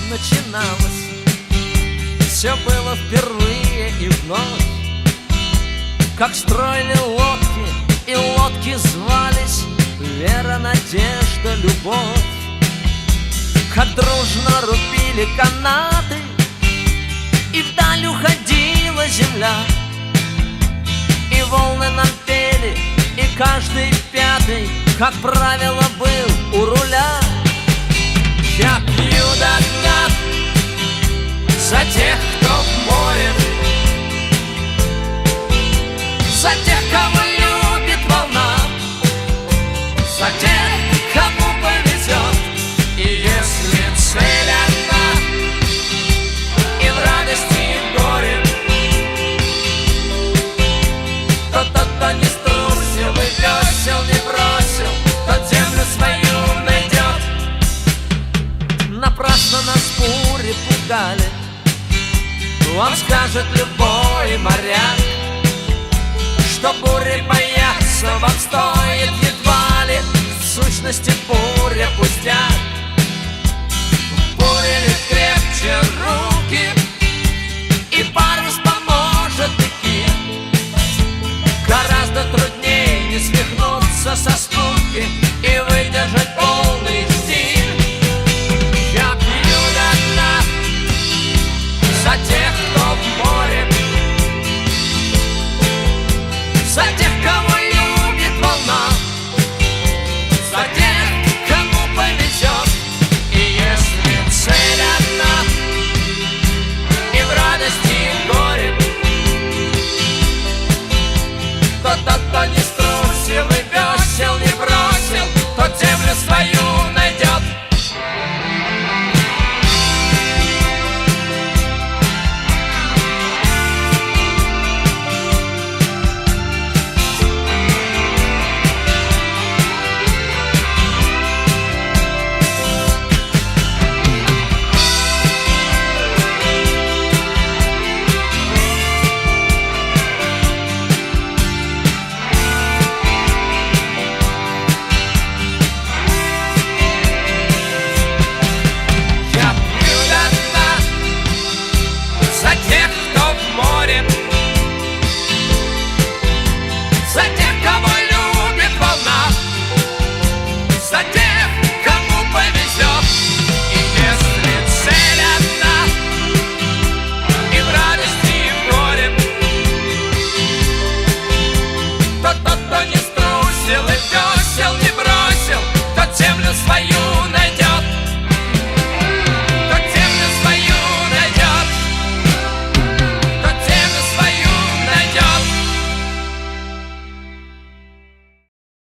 начиналось, все было впервые и вновь. Как строили лодки, и лодки звались вера, надежда, любовь. Как дружно рубили канаты, и вдаль уходила земля. И волны нам пели, и каждый пятый, как правило, был у руля. Я пью до дна за тех, кто в море, за тех, кого любит волна, за тех, кому повезет. И если цель одна, и в радости, и в горе, то тот, кто не струсил и весел не бросил, тот землю свою найдет. Напрасно нас бури пугали, вам скажет любой моряк, что бури бояться вам стоит едва ли. В сущности буря пустяк.